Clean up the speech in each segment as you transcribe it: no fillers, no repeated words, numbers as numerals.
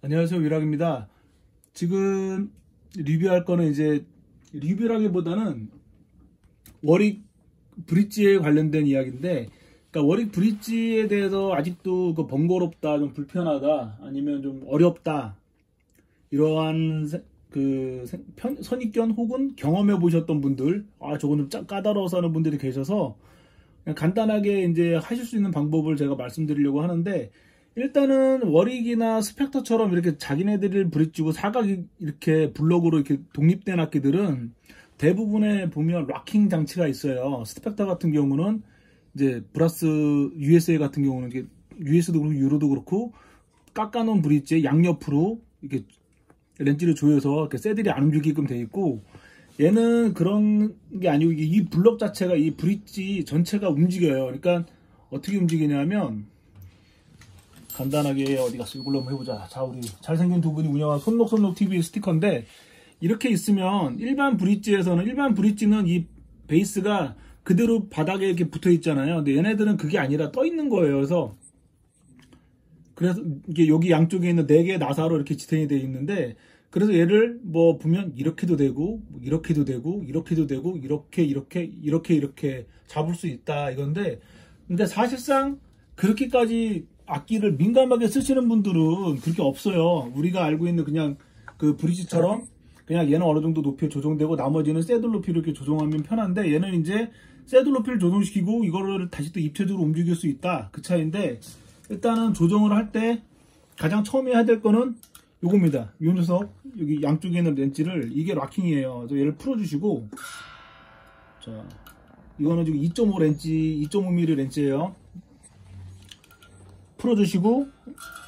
안녕하세요, 위락입니다. 지금 리뷰할 거는 이제 리뷰라기보다는 워릭 브릿지에 관련된 이야기인데, 그러니까 워릭 브릿지에 대해서 아직도 번거롭다, 좀 불편하다, 아니면 좀 어렵다, 이러한 선입견 혹은 경험해 보셨던 분들, 저건 좀 까다로워서 하는 분들이 계셔서 그냥 간단하게 이제 하실 수 있는 방법을 제가 말씀드리려고 하는데, 일단은 워릭이나 스펙터처럼 이렇게 자기네들을 브릿지고 사각이 이렇게 블럭으로 이렇게 독립된 악기들은 대부분에 보면 락킹 장치가 있어요. 스펙터 같은 경우는 이제 브라스 USA 같은 경우는 이게 US도 그렇고 유로도 그렇고 깎아놓은 브릿지에 양옆으로 이렇게 렌치를 조여서 이렇게 새들이 안 움직이게끔 돼 있고, 얘는 그런 게 아니고 이 블럭 자체가 이 브릿지 전체가 움직여요. 그러니까 어떻게 움직이냐면 간단하게 어디 갔어? 이걸로 한번 해보자. 자, 우리 잘생긴 두 분이 운영한 손록손록 TV 스티커인데, 이렇게 있으면 일반 브릿지는 이 베이스가 그대로 바닥에 이렇게 붙어 있잖아요. 근데 얘네들은 그게 아니라 떠 있는 거예요. 그래서 이게 여기 양쪽에 있는 4개의 나사로 이렇게 지탱이 되어 있는데, 그래서 얘를 뭐 보면 이렇게도 되고 이렇게도 되고 이렇게도 되고 이렇게 잡을 수 있다 이건데, 근데 사실상 그렇게까지 악기를 민감하게 쓰시는 분들은 그렇게 없어요. 우리가 알고 있는 그냥 그 브릿지처럼 그냥 얘는 어느 정도 높이에 조정되고 나머지는 새들 높이로 이렇게 조정하면 편한데, 얘는 이제 새들 높이를 조정시키고 이거를 다시 또 입체적으로 움직일 수 있다, 그 차이인데, 일단은 조정을 할 때 가장 처음에 해야 될 거는 요겁니다. 요 녀석, 여기 양쪽에 있는 렌치를, 이게 락킹이에요. 그래서 얘를 풀어주시고, 자, 이거는 지금 2.5mm 렌치예요. 풀어주시고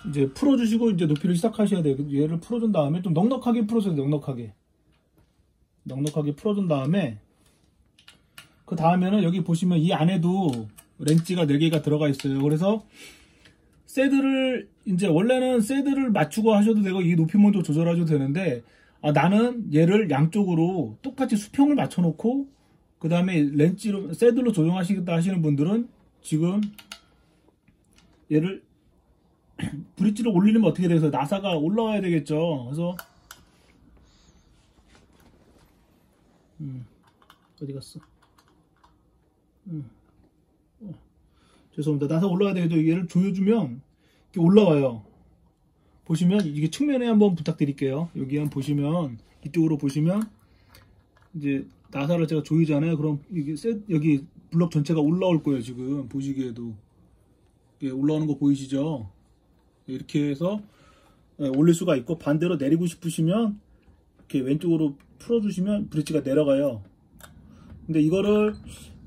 이제 높이를 시작하셔야 돼요. 얘를 풀어준 다음에 좀 넉넉하게 풀어줘야 돼요. 넉넉하게 풀어준 다음에, 그 다음에는 여기 보시면 이 안에도 렌치가 4개가 들어가 있어요. 그래서 새들을 이제 원래는 새들을 맞추고 하셔도 되고 이 높이 먼저 조절하셔도 되는데, 나는 얘를 양쪽으로 똑같이 수평을 맞춰 놓고 그 다음에 렌치로 새들로 조정하시겠다 하시는 분들은 지금 얘를 브릿지를 올리려면 어떻게 돼서 나사가 올라와야 되겠죠. 그래서 어디 갔어? 죄송합니다. 나사 올라와야 되겠죠. 얘를 조여주면 이렇게 올라와요. 보시면 이게 측면에 한번 부탁드릴게요. 여기 한번 보시면, 이쪽으로 보시면 이제 나사를 제가 조이잖아요. 그럼 이게 여기 블럭 전체가 올라올 거예요. 지금 보시기에도 올라오는 거 보이시죠? 이렇게 해서 올릴 수가 있고, 반대로 내리고 싶으시면 이렇게 왼쪽으로 풀어주시면 브릿지가 내려가요. 근데 이거를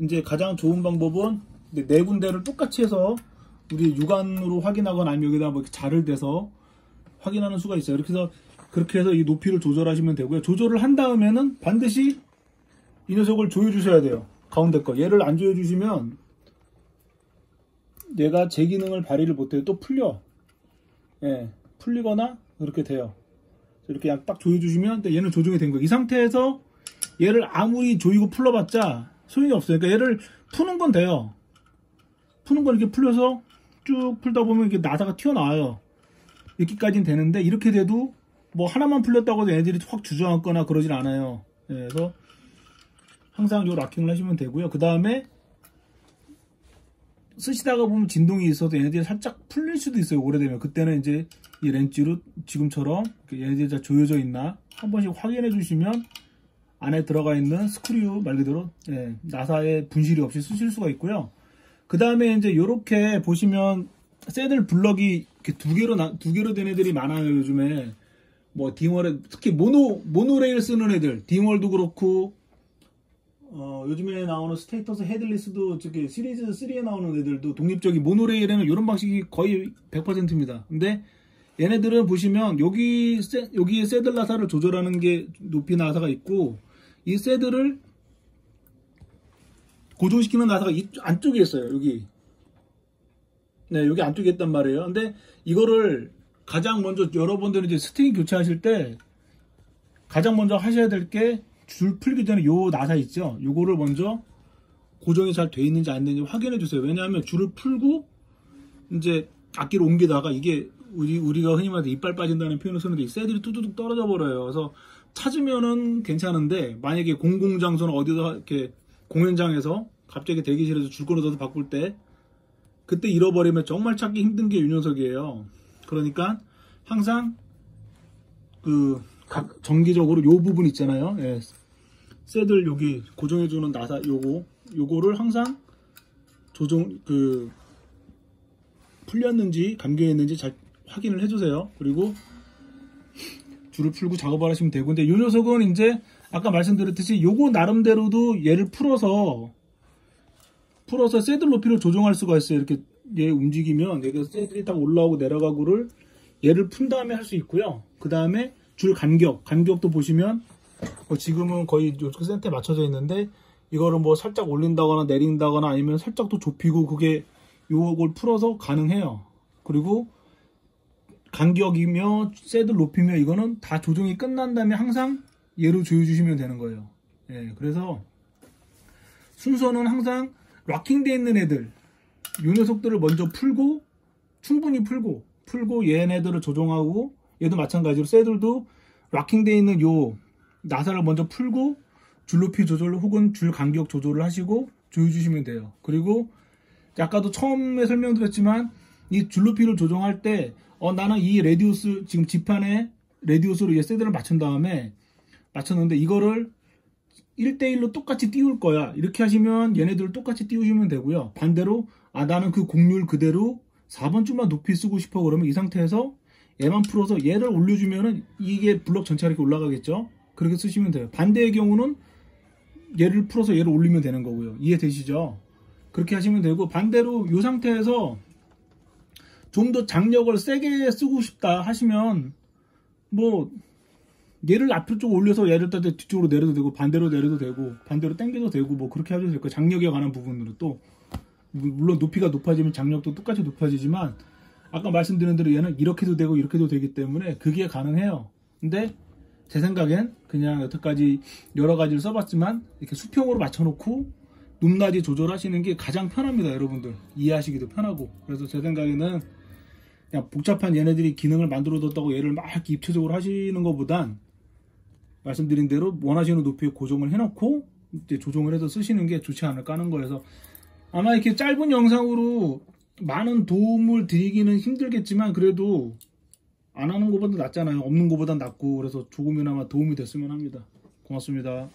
이제 가장 좋은 방법은 네 군데를 똑같이 해서 우리 육안으로 확인하거나 아니면 여기다 뭐 자를 대서 확인하는 수가 있어요. 그렇게 해서 이 높이를 조절하시면 되고요. 조절을 한 다음에는 반드시 이 녀석을 조여주셔야 돼요. 가운데 거. 얘를 안 조여주시면 얘가 제 기능을 발휘를 못해요. 또 풀려. 풀리거나 그렇게 돼요. 이렇게 그냥 딱 조여주시면 얘는 조정이 된 거예요. 이 상태에서 얘를 아무리 조이고 풀러봤자 소용이 없어요. 그러니까 얘를 푸는 건 돼요. 푸는 건 이렇게 풀려서 쭉 풀다 보면 이렇게 나사가 튀어나와요. 이렇게까지는 되는데, 이렇게 돼도 뭐 하나만 풀렸다고 해도 애들이 확 주저앉거나 그러진 않아요. 그래서 항상 요 락킹을 하시면 되고요. 그 다음에 쓰시다가 보면 진동이 있어도 얘네들이 살짝 풀릴 수도 있어요. 오래되면. 그때는 이제 이 렌치로 지금처럼 얘네들이 다 조여져 있나 한 번씩 확인해 주시면 안에 들어가 있는 스크류 말 그대로 나사에 분실이 없이 쓰실 수가 있고요. 그 다음에 이제 이렇게 보시면 새들 블럭이 이렇게 두 개로 된 애들이 많아요. 요즘에 뭐 딩월에 특히 모노레일 쓰는 애들, 딩월도 그렇고 요즘에 나오는 스테이터스 헤드리스도 저기 시리즈 3에 나오는 애들도 독립적인 모노레일에는 이런 방식이 거의 100%입니다. 근데 얘네들은 보시면 여기에 새들 나사를 조절하는 게 높이 나사가 있고, 이 새들을 고정시키는 나사가 안쪽에 있어요. 여기 안쪽에 있단 말이에요. 근데 이거를 가장 먼저 여러분들이 이제 스트링 교체하실 때 가장 먼저 하셔야 될 게, 줄 풀기 전에 요 나사 있죠? 요거를 먼저 고정이 잘 돼 있는지 안 되는지 확인해 주세요. 왜냐하면 줄을 풀고 이제 악기를 옮기다가 이게 우리가 흔히 말해서 이빨 빠진다는 표현을 쓰는데 이 새들이 뚜두둑 떨어져 버려요. 그래서 찾으면은 괜찮은데 만약에 공공장소나 어디다 이렇게 공연장에서 갑자기 대기실에서 줄 끊어져서 바꿀 때 그때 잃어버리면 정말 찾기 힘든 게 이 녀석이에요. 그러니까 항상 그 각 정기적으로 요 부분 있잖아요. 예. 새들 여기 고정해주는 나사 요거를 항상 조정 풀렸는지 감겨있는지 잘 확인을 해주세요. 그리고 줄을 풀고 작업을 하시면 되고, 근데 이 녀석은 이제 아까 말씀드렸듯이 요거 나름대로도 얘를 풀어서 새들 높이를 조정할 수가 있어요. 이렇게 얘 움직이면 얘가 새들이 딱 올라오고 내려가고를 얘를 푼 다음에 할 수 있고요. 그 다음에 줄 간격도 보시면 지금은 거의 이쪽 센터에 맞춰져 있는데 이거를 뭐 살짝 올린다거나 내린다거나 아니면 살짝 또 좁히고 그게 요걸 풀어서 가능해요. 그리고 간격이며 새들 높이며 이거는 다 조정이 끝난 다음에 항상 얘로 조여주시면 되는 거예요. 예, 그래서 순서는 항상 락킹되어 있는 애들 요 녀석들을 먼저 풀고 충분히 풀고 얘네들을 조정하고 얘도 마찬가지로 새들도 락킹되어 있는 요 나사를 먼저 풀고 줄 높이 조절 혹은 줄 간격 조절을 하시고 조여주시면 돼요. 그리고 아까도 처음에 설명드렸지만 이 줄 높이를 조정할 때 나는 이 레디우스 지금 지판에 레디우스로 얘 새들을 맞춘 다음에 맞췄는데 이거를 1대1로 똑같이 띄울 거야. 이렇게 하시면 얘네들을 똑같이 띄우시면 되고요. 반대로 나는 그 곡률 그대로 4번 줄만 높이 쓰고 싶어 그러면 이 상태에서 얘만 풀어서 얘를 올려주면은 이게 블럭 전체가 이렇게 올라가겠죠. 그렇게 쓰시면 돼요. 반대의 경우는 얘를 풀어서 얘를 올리면 되는 거고요. 이해되시죠? 그렇게 하시면 되고, 반대로 이 상태에서 좀 더 장력을 세게 쓰고 싶다 하시면 뭐 얘를 앞쪽 올려서 얘를 뒤쪽으로 내려도 되고 반대로 내려도 되고 반대로 당겨도 되고 뭐 그렇게 하셔도 될 거예요. 장력에 관한 부분으로 또 물론 높이가 높아지면 장력도 똑같이 높아지지만 아까 말씀드린 대로 얘는 이렇게도 되고 이렇게도 되기 때문에 그게 가능해요. 근데 제 생각엔 그냥 여태까지 여러 가지를 써봤지만 이렇게 수평으로 맞춰놓고 높낮이 조절하시는 게 가장 편합니다. 여러분들 이해하시기도 편하고. 그래서 제 생각에는 그냥 복잡한 얘네들이 기능을 만들어뒀다고 얘를 막 이렇게 입체적으로 하시는 것보단 말씀드린 대로 원하시는 높이에 고정을 해놓고 이제 조정을 해서 쓰시는 게 좋지 않을까 하는 거여서 아마 이렇게 짧은 영상으로 많은 도움을 드리기는 힘들겠지만 그래도 안 하는 것보다 낫잖아요. 없는 것보다 낫고. 그래서 조금이나마 도움이 됐으면 합니다. 고맙습니다.